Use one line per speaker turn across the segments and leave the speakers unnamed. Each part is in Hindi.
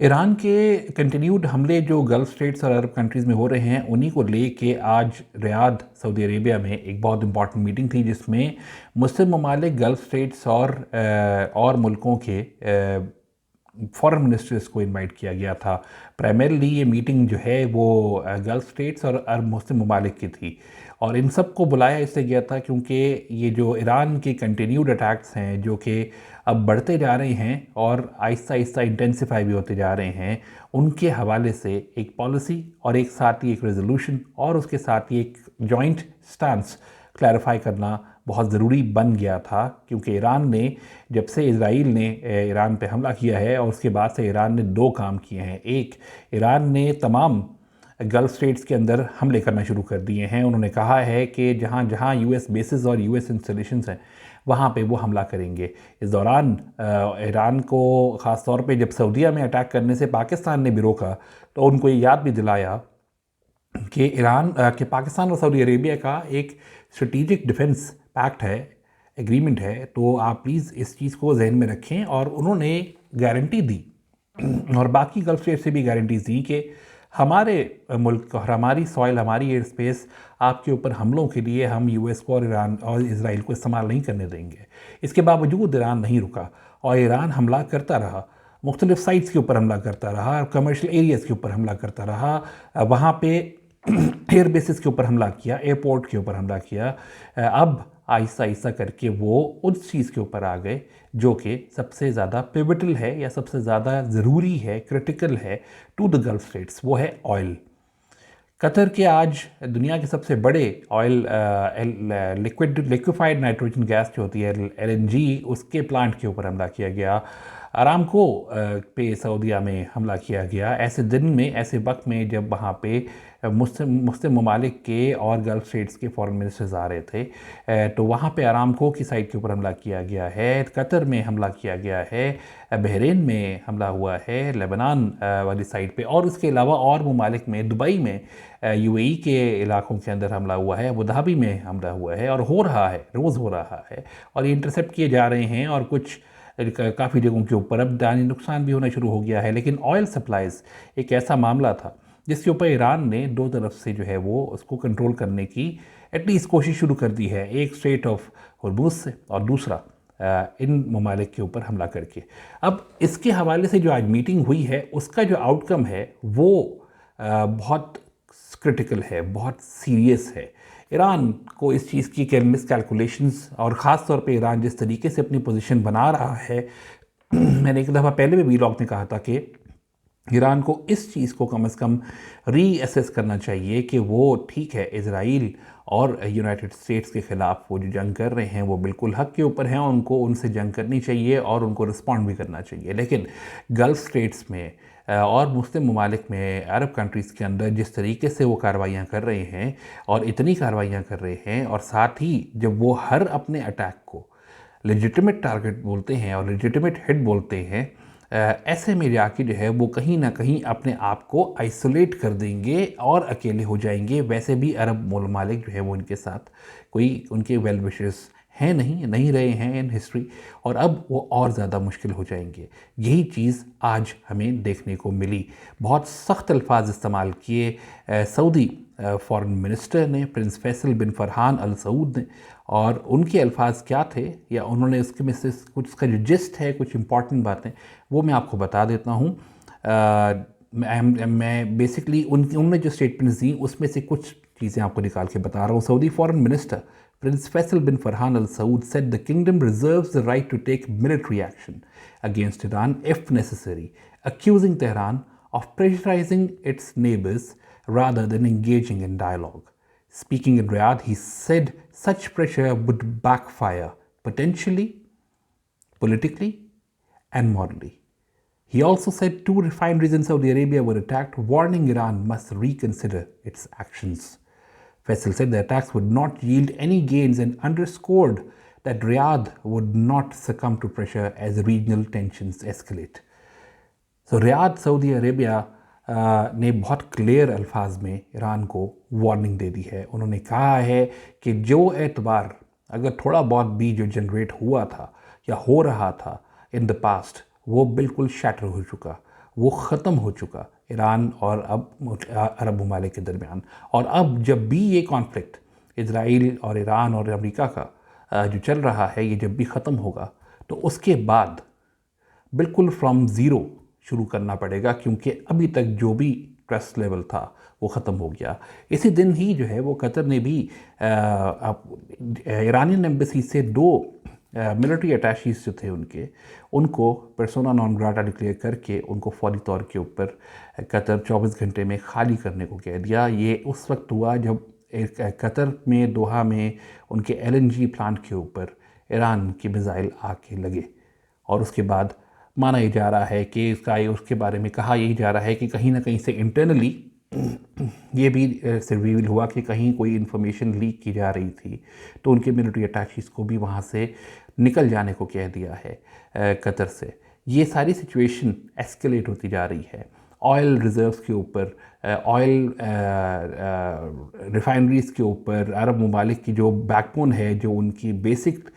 ईरान के कंटिन्यूड हमले जो गल्फ़ स्टेट्स और अरब कंट्रीज़ में हो रहे हैं, उन्हीं को लेके आज रियाद सऊदी अरेबिया में एक बहुत इम्पॉर्टेंट मीटिंग थी, जिसमें मुस्लिम ममालिक, गल्फ़ स्टेट्स और मुल्कों के फॉरेन मिनिस्टर्स को इनवाइट किया गया था। प्राइमरीली ये मीटिंग जो है वो गल्फ़ स्टेट्स और अरब मुस्लिम ममालिक की थी, और इन सब को बुलाया इसलिए गया था क्योंकि ये जो ईरान के कंटिन्यूड अटैक्स हैं, जो कि अब बढ़ते जा रहे हैं और आहिस्ता आहिस्ता इंटेंसिफाई भी होते जा रहे हैं, उनके हवाले से एक पॉलिसी और एक साथ ही एक रेजोल्यूशन और उसके साथ ही एक जॉइंट स्टांस क्लैरिफाई करना बहुत ज़रूरी बन गया था। क्योंकि ईरान ने, जब से इजराइल ने ईरान पे हमला किया है, और उसके बाद से ईरान ने दो काम किए हैं। एक, ईरान ने तमाम गल्फ़ स्टेट्स के अंदर हमले करना शुरू कर दिए हैं। उन्होंने कहा है कि जहाँ जहाँ यूएस बेसिस और यूएस इंस्टॉलेशंस हैं, वहाँ पे वो हमला करेंगे। इस दौरान ईरान को ख़ास तौर पे जब सऊदीया में अटैक करने से पाकिस्तान ने भी रोका, तो उनको ये याद भी दिलाया कि पाकिस्तान और सऊदी अरेबिया का एक स्ट्रेटिजिक डिफेंस पैक्ट है, एग्रीमेंट है, तो आप प्लीज़ इस चीज़ को जहन में रखें। और उन्होंने गारंटी दी और बाकी गल्फ स्टेट से भी गारंटीज दी कि हमारे मुल्क और हमारी सॉइल, हमारी एयर स्पेस आपके ऊपर हमलों के लिए हम यूएस को और ईरान और इसराइल को इस्तेमाल नहीं करने देंगे। इसके बावजूद ईरान नहीं रुका और ईरान हमला करता रहा, मुख्तलिफ साइट्स के ऊपर हमला करता रहा, कमर्शियल एरियाज़ के ऊपर हमला करता रहा, वहाँ पे एयर बेसिस के ऊपर हमला किया, एयरपोर्ट के ऊपर हमला किया। अब आहिस्ता आहिस्ता करके वो उस चीज़ के ऊपर आ गए जो कि सबसे ज़्यादा पिवटल है या सबसे ज़्यादा ज़रूरी है, क्रिटिकल है टू द गल्फ स्टेट्स, वो है ऑयल। कतर के आज दुनिया के सबसे बड़े ऑयल लिक्विफाइड नाइट्रोजन गैस जो होती है एलएनजी, उसके प्लांट के ऊपर हमला किया गया। अरामको पे सऊदीया में हमला किया गया ऐसे दिन में, ऐसे वक्त में जब वहाँ पे मुस्लिम ममालिक के और गल्फ स्टेट्स के फॉरेन मिनिस्टर्स आ रहे थे। तो वहाँ पे अरामको की साइट के ऊपर हमला किया गया है, कतर में हमला किया गया है, बहरीन में हमला हुआ है, लेबनान वाली साइड पे, और उसके अलावा और ममालिक में, दुबई में, यूएई के इलाकों के अंदर हमला हुआ है, अबू धाबी में हमला हुआ है, और हो रहा है, रोज़ हो रहा है, और ये इंटरसेप्ट किए जा रहे हैं। और कुछ काफ़ी जगहों के ऊपर अब जानी नुकसान भी होना शुरू हो गया है। लेकिन ऑयल सप्लाईज़ एक ऐसा मामला था जिसके ऊपर ईरान ने दो तरफ से जो है वो उसको कंट्रोल करने की एटलीस्ट कोशिश शुरू कर दी है, एक स्ट्रेट ऑफ हॉर्मुज़ से और दूसरा इन ममालिक के ऊपर हमला करके। अब इसके हवाले से जो आज मीटिंग हुई है, उसका जो आउटकम है वो बहुत क्रिटिकल है, बहुत सीरियस है। ईरान को इस चीज़ की मिस कैलकुलेशंस, और ख़ास तौर पे ईरान जिस तरीके से अपनी पोजीशन बना रहा है मैंने एक दफ़ा पहले भी वीलॉग में कहा था कि ईरान को इस चीज़ को कम से कम रीअसेस करना चाहिए कि वो ठीक है, इजराइल और यूनाइटेड स्टेट्स के ख़िलाफ़ वो जो जंग कर रहे हैं वो बिल्कुल हक़ के ऊपर हैं, उनको उनसे जंग करनी चाहिए और उनको रिस्पॉन्ड भी करना चाहिए। लेकिन गल्फ़ स्टेट्स में और मुस्लिम ममालिक में, अरब कंट्रीज़ के अंदर जिस तरीके से वो कार्रवाइयाँ कर रहे हैं, और इतनी कार्रवाइयाँ कर रहे हैं, और साथ ही जब वो हर अपने अटैक को लेजिटिमेट टारगेट बोलते हैं और लेजिटिमेट हिट बोलते हैं, ऐसे में जाके जो है वो कहीं ना कहीं अपने आप को आइसोलेट कर देंगे और अकेले हो जाएंगे। वैसे भी अरब ममालिक जो है वो इनके साथ कोई उनके वेल विशर्स हैं नहीं रहे हैं इन हिस्ट्री, और अब वो और ज़्यादा मुश्किल हो जाएंगे। यही चीज़ आज हमें देखने को मिली। बहुत सख्त अल्फाज इस्तेमाल किए सऊदी फॉरेन मिनिस्टर ने, प्रिंस फैसल बिन फरहान अल सऊद ने, और उनके अल्फाज क्या थे या उन्होंने उसके में से कुछ, उसका जो जिस्ट है, कुछ इंपॉर्टेंट बातें वो मैं आपको बता देता हूँ। मैं बेसिकली उनने जो स्टेटमेंट्स दी उसमें से कुछ चीज़ें आपको निकाल के बता रहा हूँ। Saudi foreign minister Prince Faisal bin Farhan Al Saud said the kingdom reserves the right to take military action against Iran if necessary, accusing Tehran of pressurizing its neighbors rather than engaging in dialogue. Speaking in Riyadh, he said such pressure would backfire potentially, politically, and morally. He also said two refineries in Saudi Arabia were attacked, warning Iran must reconsider its actions. Faisal said the attacks would not yield any gains and underscored that Riyadh would not succumb to pressure as regional tensions escalate. So Riyadh Saudi Arabia ने बहुत क्लियर अल्फाज में ईरान को वार्निंग दे दी है। उन्होंने कहा है कि जो एतबार अगर थोड़ा बहुत भी जो जनरेट हुआ था या हो रहा था इन द पास्ट, वो बिल्कुल शैटर हो चुका। वो ख़त्म हो चुका ईरान और अब अरब ममालिक के दरमियान। और अब जब भी ये कॉन्फ्लिक्ट इज़राइल और ईरान और अमेरिका का जो चल रहा है, ये जब भी ख़त्म होगा तो उसके बाद बिल्कुल फ्रॉम ज़ीरो शुरू करना पड़ेगा, क्योंकि अभी तक जो भी ट्रस्ट लेवल था वो ख़त्म हो गया। इसी दिन ही जो है वो कतर ने भी ईरानियन एम्बेसी से 2 मिलिट्री अटैशीज़ जो थे उनको पर्सोना नॉन ग्राटा डिक्लेयर करके उनको फौरी तौर के ऊपर कतर 24 घंटे में खाली करने को कह दिया। ये उस वक्त हुआ जब कतर में दोहा में उनके LNG प्लांट के ऊपर ईरान की मिसाइल आके लगे। और उसके बाद माना ही जा रहा है कि उसके बारे में कहा यही जा रहा है कि कहीं ना कहीं से इंटरनली ये भी रिवील हुआ कि कहीं कोई इन्फॉर्मेशन लीक की जा रही थी, तो उनके मिलिट्री अटैशीज़ को भी वहाँ से निकल जाने को कह दिया है कतर से। ये सारी सिचुएशन एस्केलेट होती जा रही है। ऑयल रिजर्व्स के ऊपर, ऑयल रिफाइनरीज के ऊपर, अरब ममालिक की जो बैकबोन है, जो उनकी बेसिक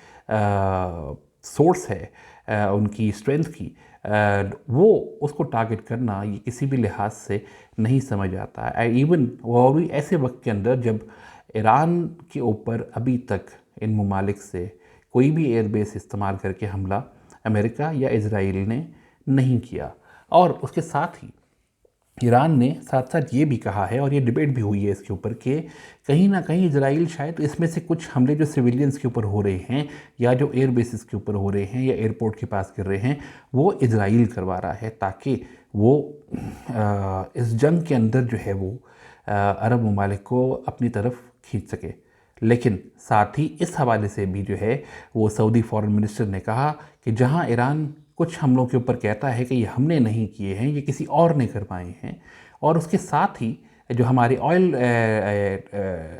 सोर्स है उनकी स्ट्रेंथ की, वो उसको टारगेट करना ये किसी भी लिहाज से नहीं समझ आता है। इवन वो भी ऐसे वक्त के अंदर जब ईरान के ऊपर अभी तक इन ममालिक से कोई भी एयरबेस इस्तेमाल करके हमला अमेरिका या इज़राइल ने नहीं किया। और उसके साथ ही ईरान ने साथ साथ ये भी कहा है, और ये डिबेट भी हुई है इसके ऊपर, कि कहीं ना कहीं इजराइल शायद इसमें से कुछ हमले जो सिविलियंस के ऊपर हो रहे हैं या जो एयर बेसिस के ऊपर हो रहे हैं या एयरपोर्ट के पास कर रहे हैं, वो इजराइल करवा रहा है, ताकि वो इस जंग के अंदर जो है वो अरब ममालिक को अपनी तरफ खींच सके। लेकिन साथ ही इस हवाले से भी जो है वो सऊदी फॉरेन मिनिस्टर ने कहा कि जहां ईरान कुछ हमलों के ऊपर कहता है कि ये हमने नहीं किए हैं, ये किसी और ने करवाए हैं, और उसके साथ ही जो हमारे ऑयल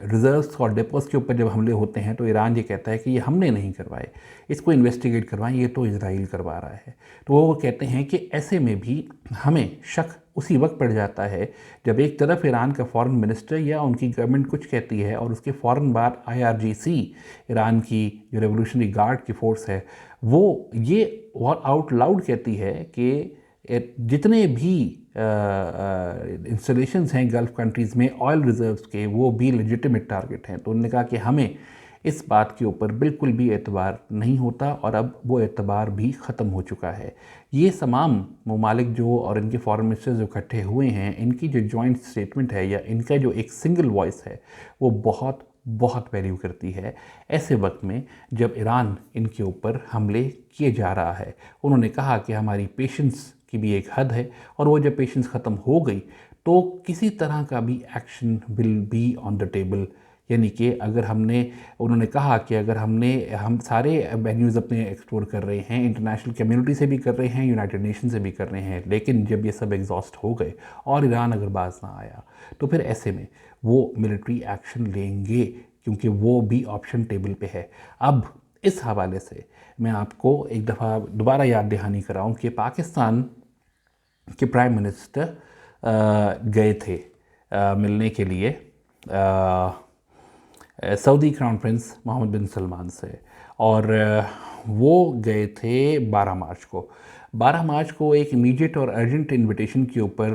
रिजर्व्स और डिपोज़ के ऊपर जब हमले होते हैं तो ईरान ये कहता है कि ये हमने नहीं करवाए, इसको इन्वेस्टिगेट करवाएं, ये तो इजराइल करवा रहा है। तो वो कहते हैं कि ऐसे में भी हमें शक उसी वक्त पड़ जाता है जब एक तरफ ईरान का फॉरेन मिनिस्टर या उनकी गवर्नमेंट कुछ कहती है और उसके फ़ौरन बाद IRGC, ईरान की जो रेवोल्यूशनरी गार्ड की फ़ोर्स है, वो ये आउट लाउड कहती है कि जितने भी इंस्टॉलेशंस हैं गल्फ़ कंट्रीज़ में ऑयल रिजर्व्स के, वो भी लेजिटिमेट टारगेट हैं। तो उन्होंने कहा कि हमें इस बात के ऊपर बिल्कुल भी एतबार नहीं होता, और अब वो एतबार भी ख़त्म हो चुका है। ये तमाम ममालिक जो और इनके फॉरेन मिनिस्टर्स जो इकट्ठे हुए हैं, इनकी जो जॉइंट स्टेटमेंट है या इनका जो एक सिंगल वॉइस है, वो बहुत बहुत वैल्यू करती है ऐसे वक्त में जब ईरान इनके ऊपर हमले किए जा रहा है। उन्होंने कहा कि हमारी पेशेंस की भी एक हद है, और वो जब पेशेंस ख़त्म हो गई तो किसी तरह का भी action will be on the table. यानी कि अगर उन्होंने कहा कि अगर हम सारे वेन्यूज़ अपने एक्सप्लोर कर रहे हैं, इंटरनेशनल कम्युनिटी से भी कर रहे हैं, यूनाइटेड नेशन से भी कर रहे हैं, लेकिन जब ये सब एग्जॉस्ट हो गए और ईरान अगर बाज ना आया तो फिर ऐसे में वो मिलिट्री एक्शन लेंगे, क्योंकि वो भी ऑप्शन टेबल पे है। अब इस हवाले से मैं आपको एक दफ़ा दोबारा याद दहानी कराऊं कि पाकिस्तान के प्राइम मिनिस्टर गए थे मिलने के लिए सऊदी क्राउन प्रिंस मोहम्मद बिन सलमान से, और वो गए थे 12 मार्च को। 12 मार्च को एक इमीडिएट और अर्जेंट इनविटेशन के ऊपर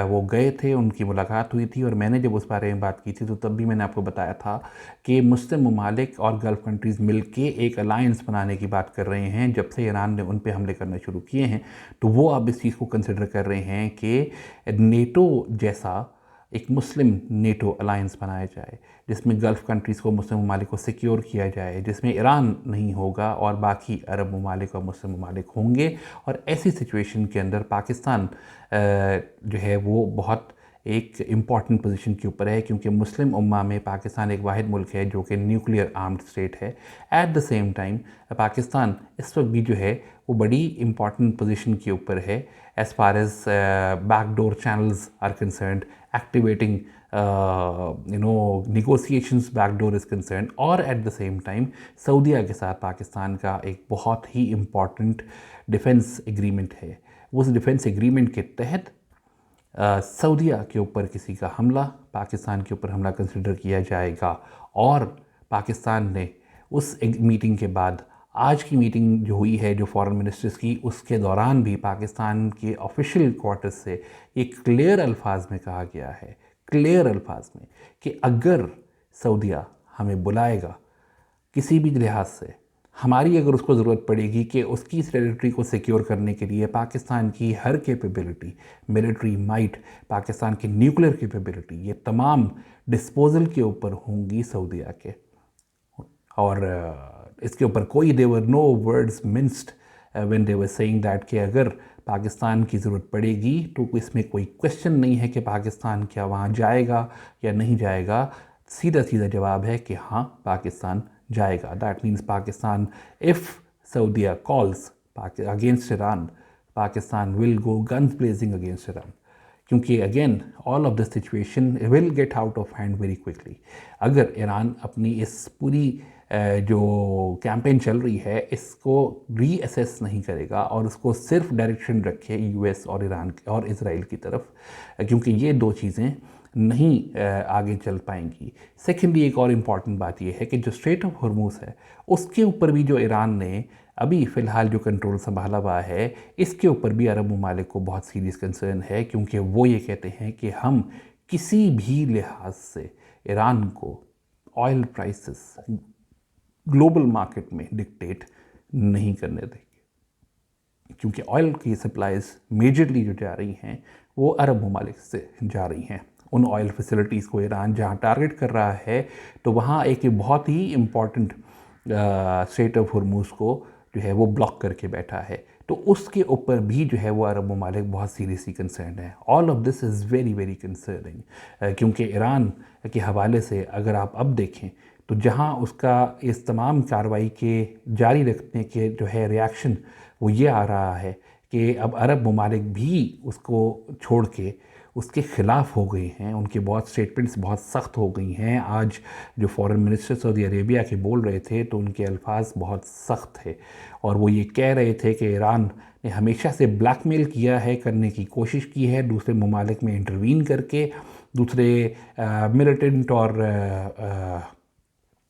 वो गए थे, उनकी मुलाकात हुई थी। और मैंने जब उस बारे में बात की थी तो तब भी मैंने आपको बताया था कि मुस्लिम ममालिक और गल्फ़ कंट्रीज़ मिलके एक अलायंस बनाने की बात कर रहे हैं। जब से ईरान ने उन पे हमले करना शुरू किए हैं तो वो अब इस चीज़ को कंसिडर कर रहे हैं कि नेटो जैसा एक मुस्लिम नेटो अलायंस बनाया जाए, जिसमें गल्फ़ कंट्रीज़ को, मुस्लिम ममालिक को सिक्योर किया जाए, जिसमें ईरान नहीं होगा और बाकी अरब ममालिक और मुस्लिम ममालिक होंगे। और ऐसी सिचुएशन के अंदर पाकिस्तान जो है वो बहुत एक इम्पॉर्टेंट पोजीशन के ऊपर है, क्योंकि मुस्लिम उम्मा में पाकिस्तान एक वाहिद मुल्क है जो कि न्यूक्लियर आर्म्ड स्टेट है। Eight the same time Pakistan इस वक्त भी जो है वो बड़ी इम्पॉर्टेंट पोजीशन के ऊपर है as far as backdoor channels are concerned, activating negotiations backdoor is concerned। और एट द सेम टाइम सऊदीया के साथ पाकिस्तान का एक बहुत ही इम्पॉर्टेंट डिफेंस एग्रीमेंट है। उस डिफेंस एग्रीमेंट के तहत सऊदीया के ऊपर किसी का हमला, पाकिस्तान के ऊपर हमला कंसिडर किया जाएगा। और पाकिस्तान ने उस मीटिंग के बाद आज की मीटिंग जो हुई है जो फॉरेन मिनिस्टर्स की, उसके दौरान भी पाकिस्तान के ऑफिशियल क्वार्टर्स से ये क्लियर अल्फाज में कहा गया है, क्लियर अल्फाज में, कि अगर सऊदीया हमें बुलाएगा किसी भी लिहाज से, हमारी अगर उसको ज़रूरत पड़ेगी कि उसकी इस टेरिटरी को सिक्योर करने के लिए पाकिस्तान की हर कैपेबिलिटी, मिलिट्री माइट, पाकिस्तान की न्यूक्लियर कैपेबिलिटी, ये तमाम डिस्पोजल के ऊपर होंगी सऊदीया के। और इसके ऊपर कोई there were no words minced when they were saying that कि अगर पाकिस्तान की ज़रूरत पड़ेगी तो इसमें कोई क्वेश्चन नहीं है कि पाकिस्तान क्या वहाँ जाएगा या नहीं जाएगा। सीधा सीधा जवाब है कि हाँ, पाकिस्तान जाएगा। That means Pakistan, if Saudi calls against Iran, Pakistan will go guns blazing against Iran, क्योंकि again all of this situation will get out of hand very quickly. अगर ईरान अपनी इस पूरी जो कैंपेन चल रही है इसको रीअसेस नहीं करेगा और उसको सिर्फ डायरेक्शन रखे यूएस और ईरान और इज़राइल की तरफ, क्योंकि ये दो चीज़ें नहीं आगे चल पाएंगी। सेकेंडली, एक और इम्पॉर्टेंट बात यह है कि जो स्ट्रेट ऑफ हॉर्मज़ है उसके ऊपर भी जो ईरान ने अभी फ़िलहाल जो कंट्रोल संभाला हुआ है, इसके ऊपर भी अरब ममालिक को बहुत सीरियस कंसर्न है, क्योंकि वो ये कहते हैं कि हम किसी भी लिहाज से ईरान को ऑयल प्राइसेस ग्लोबल मार्केट में डिक्टेट नहीं करने देंगे, क्योंकि ऑयल की सप्लाईज मेजरली जो जा रही हैं वो अरब ममालिक से जा रही हैं। उन ऑयल फैसिलिटीज़ को ईरान जहाँ टारगेट कर रहा है, तो वहाँ एक बहुत ही इम्पॉर्टेंट स्ट्रेट ऑफ हॉर्मज़ को जो है वो ब्लॉक करके बैठा है, तो उसके ऊपर भी जो है वो अरब ममालिक बहुत सीरियसली कंसर्न है। All of this is very very concerning, क्योंकि ईरान के हवाले से अगर आप अब देखें तो जहां उसका इस तमाम कार्रवाई के जारी रखने के जो है रिएक्शन वो ये आ रहा है कि अब अरब ममालिक भी उसको छोड़ के उसके ख़िलाफ़ हो गए हैं, उनके बहुत स्टेटमेंट्स बहुत सख्त हो गई हैं। आज जो फॉरेन मिनिस्टर सऊदी अरेबिया के बोल रहे थे तो उनके अल्फाज बहुत सख्त थे और वो ये कह रहे थे कि ईरान ने हमेशा से ब्लैकमेल किया है, करने की कोशिश की है दूसरे ममालिक में इंटरवीन करके, दूसरे मिलिटेंट और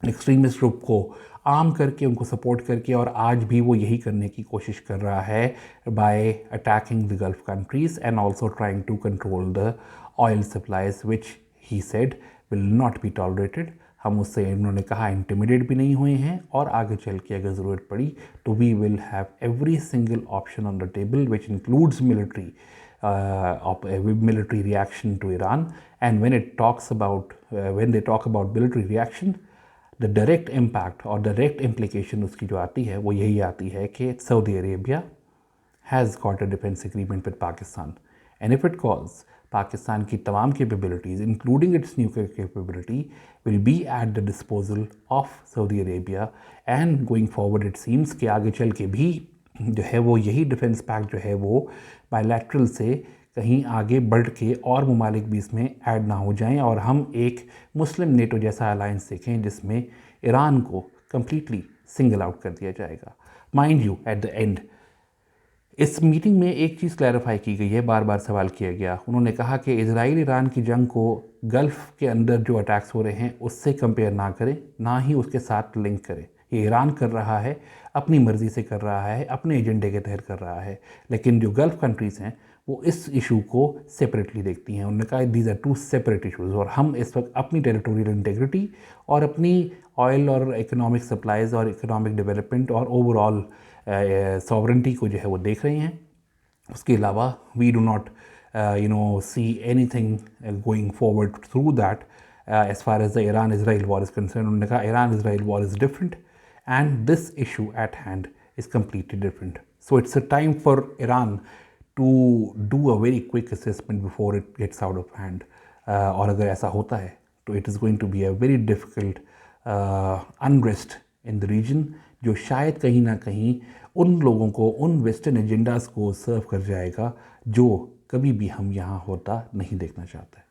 एक्सट्रीमिस्ट ग्रुप को आर्म करके, उनको सपोर्ट करके, और आज भी वो यही करने की कोशिश कर रहा है by attacking the Gulf countries and also trying to control the oil supplies which he said will not be tolerated. हम उससे, उन्होंने कहा, इंटिमिडेट भी नहीं हुए हैं और आगे चल के अगर ज़रूरत पड़ी तो we will have every single option on the table which includes military military reaction to Iran. And when it talks about when they talk about military reaction, the direct impact or direct implication उसकी जो आती है वो यही आती है कि Saudi Arabia has got a defense agreement with Pakistan, and if it calls, Pakistan की तमाम capabilities including its nuclear capability will be at the disposal of Saudi Arabia, and going forward it seems कि आगे चल के भी जो है वो यही डिफेंस पैक्ट जो है वो बायलैटरल से कहीं आगे बढ़ के और ममालिक भी इसमें ऐड ना हो जाएं और हम एक मुस्लिम नेटो जैसा अलायंस देखें जिसमें ईरान को कम्प्लीटली सिंगल आउट कर दिया जाएगा। Mind you, at the end इस मीटिंग में एक चीज़ क्लैरिफाई की गई है, बार बार सवाल किया गया। उन्होंने कहा कि इजराइल ईरान की जंग को गल्फ़ के अंदर जो अटैक्स हो रहे हैं उससे कंपेयर ना करें, ना ही उसके साथ लिंक करें। ये ईरान कर रहा है, अपनी मर्ज़ी से कर रहा है, अपने एजेंडे के तहत कर रहा है, लेकिन जो गल्फ़ कंट्रीज़ हैं वो इस इशू को सेपरेटली देखती हैं। उन्होंने कहा these are two separate issues, और हम इस वक्त अपनी टेरिटोरियल इंटेग्रिटी और अपनी ऑयल और इकोनॉमिक सप्लाईज़ और इकोनॉमिक डेवलपमेंट और ओवरऑल सॉवरेंटी को जो है वो देख रहे हैं। उसके अलावा we do not see anything going forward through that as far as the Iran Israel war is concern. उन्होंने कहा Iran Israel war is different and this issue at hand is completely different. So it's a time for Iran to do a very quick assessment before it gets out of hand. और अगर ऐसा होता है तो it is going to be a very difficult unrest in the region, जो शायद कहीं ना कहीं उन लोगों को, उन वेस्टर्न एजेंडाज़ को सर्व कर जाएगा जो कभी भी हम यहाँ होता नहीं देखना चाहते।